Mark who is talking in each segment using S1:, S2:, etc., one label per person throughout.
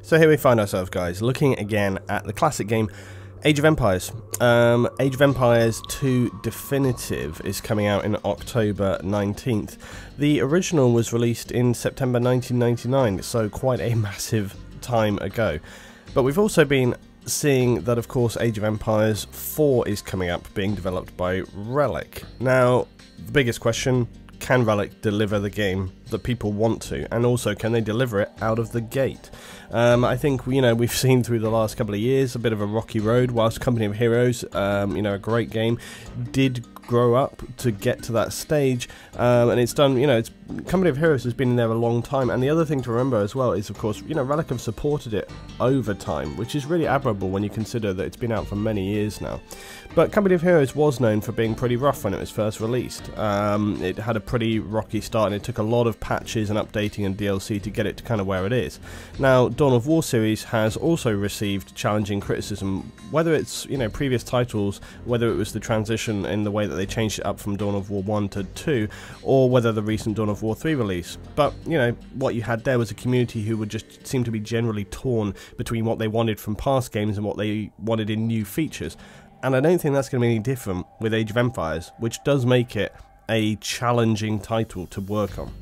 S1: So here we find ourselves, guys, looking again at the classic game Age of Empires. Age of Empires 2 Definitive is coming out in October 19th. The original was released in September 1999, so quite a massive time ago. But we've also been seeing that, of course, Age of Empires 4 is coming up, being developed by Relic. Now, the biggest question: can Relic deliver the game that people want to, and also can they deliver it out of the gate? I think we've seen through the last couple of years a bit of a rocky road. Whilst Company of Heroes, a great game, did grow up to get to that stage, and it's done. Company of Heroes has been in there a long time, and the other thing to remember as well is, of course, Relic have supported it over time, which is really admirable when you consider that it's been out for many years now. But Company of Heroes was known for being pretty rough when it was first released. It had a pretty rocky start, and it took a lot of patches and updating and DLC to get it to kind of where it is. Now, Dawn of War series has also received challenging criticism, whether it's previous titles, whether it was the transition in the way that they changed it up from Dawn of War 1 to 2, or whether the recent Dawn of War 3 release. But what you had there was a community who would just seem to be generally torn between what they wanted from past games and what they wanted in new features. And I don't think that's going to be any different with Age of Empires, which does make it a challenging title to work on.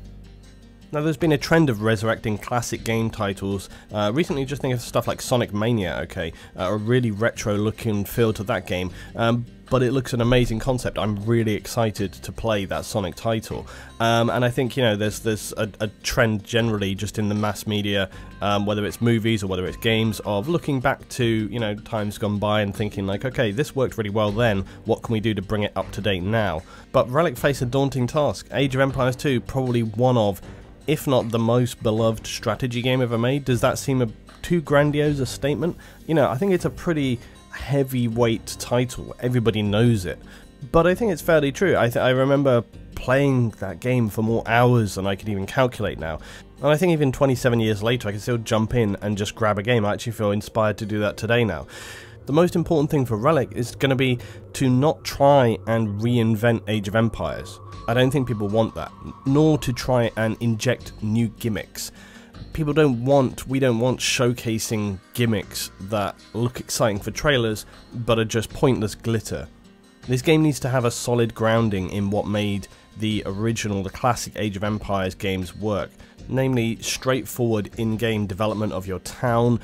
S1: Now, there's been a trend of resurrecting classic game titles. Recently, just think of stuff like Sonic Mania, okay? A really retro looking feel to that game, but it looks an amazing concept. I'm really excited to play that Sonic title. And I think, there's a trend generally just in the mass media, whether it's movies or whether it's games, of looking back to, times gone by and thinking like, okay, this worked really well then, what can we do to bring it up to date now? But Relic face a daunting task. Age of Empires 2, probably one of, if not the most beloved strategy game ever made. Does that seem too grandiose a statement? I think it's a pretty heavyweight title. Everybody knows it. But I think it's fairly true. I remember playing that game for more hours than I could even calculate now. And I think even 27 years later, I can still jump in and just grab a game. I actually feel inspired to do that today now. The most important thing for Relic is going to be to not try and reinvent Age of Empires. I don't think people want that, nor to try and inject new gimmicks. We don't want showcasing gimmicks that look exciting for trailers, but are just pointless glitter. This game needs to have a solid grounding in what made the classic Age of Empires games work. Namely, straightforward in-game development of your town,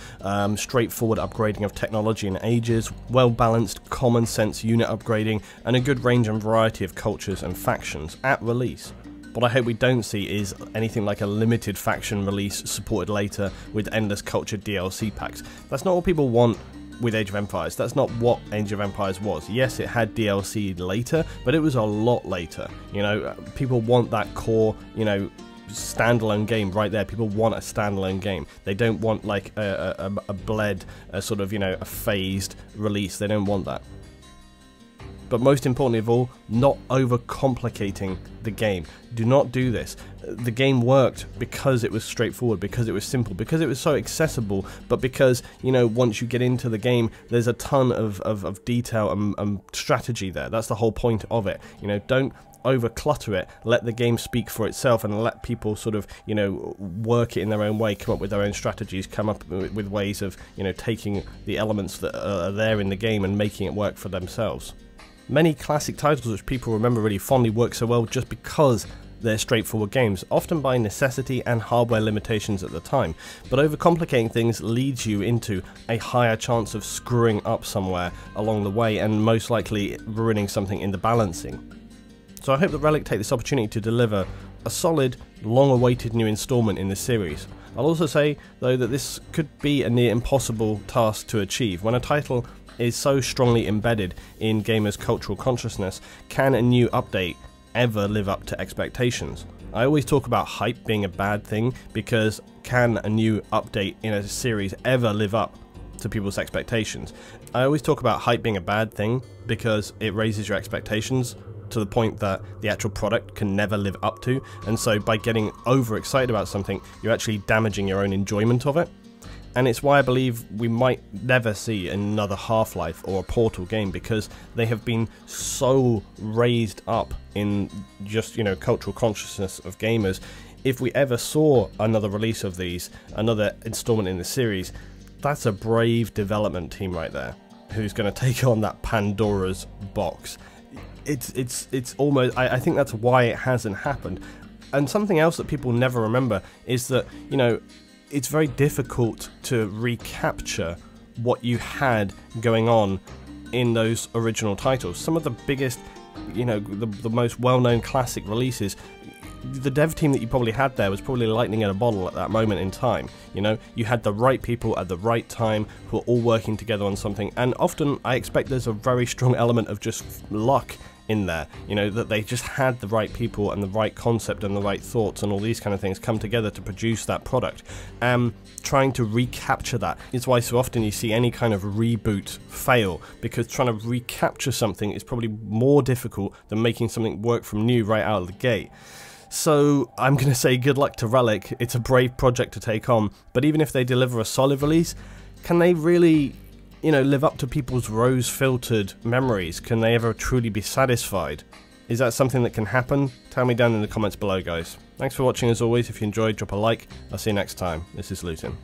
S1: straightforward upgrading of technology and ages, well-balanced common sense unit upgrading, and a good range and variety of cultures and factions at release. What I hope we don't see is anything like a limited faction release supported later with endless culture DLC packs. That's not what people want with Age of Empires. That's not what Age of Empires was. Yes, it had DLC later, but it was a lot later. People want that core, standalone game right there. People want a standalone game. They don't want like a bled, a sort of, a phased release. They don't want that. But most importantly of all, not overcomplicating the game. Do not do this. The game worked because it was straightforward, because it was simple, because it was so accessible, but because, once you get into the game, there's a ton of detail and strategy there. That's the whole point of it. Don't over-clutter it. Let the game speak for itself, and let people sort of, work it in their own way, come up with their own strategies, come up with ways of, taking the elements that are there in the game and making it work for themselves. Many classic titles which people remember really fondly work so well just because they're straightforward games, often by necessity and hardware limitations at the time. But overcomplicating things leads you into a higher chance of screwing up somewhere along the way, and most likely ruining something in the balancing. So I hope that Relic take this opportunity to deliver a solid, long-awaited new installment in this series. I'll also say, though, that this could be a near impossible task to achieve. When a title is so strongly embedded in gamers' cultural consciousness, can a new update ever live up to expectations? I always talk about hype being a bad thing, because can a new update in a series ever live up to people's expectations? I always talk about hype being a bad thing because it raises your expectations to the point that the actual product can never live up to, and so by getting overexcited about something, you're actually damaging your own enjoyment of it. And it's why I believe we might never see another Half-Life or a Portal game, because they have been so raised up in just, cultural consciousness of gamers. if we ever saw another release of these, another installment in the series, that's a brave development team right there, who's going to take on that Pandora's box. It's almost, I think that's why it hasn't happened. And something else that people never remember is that, you know, it's very difficult to recapture what you had going on in those original titles. Some of the biggest, you know, the most well-known classic releases, the dev team that you probably had there was probably lightning in a bottle at that moment in time. You know, you had the right people at the right time who are all working together on something, and often I expect there's a very strong element of just luck in there, you know, that they just had the right people and the right concept and the right thoughts and all these kind of things come together to produce that product. Trying to recapture that is why so often you see any kind of reboot fail, because trying to recapture something is probably more difficult than making something work from new right out of the gate. So I'm going to say good luck to Relic. It's a brave project to take on, but even if they deliver a solid release, can they really, you know, live up to people's rose-filtered memories? Can they ever truly be satisfied? Is that something that can happen? Tell me down in the comments below, guys. Thanks for watching as always. If you enjoyed, drop a like. I'll see you next time. This is Luton.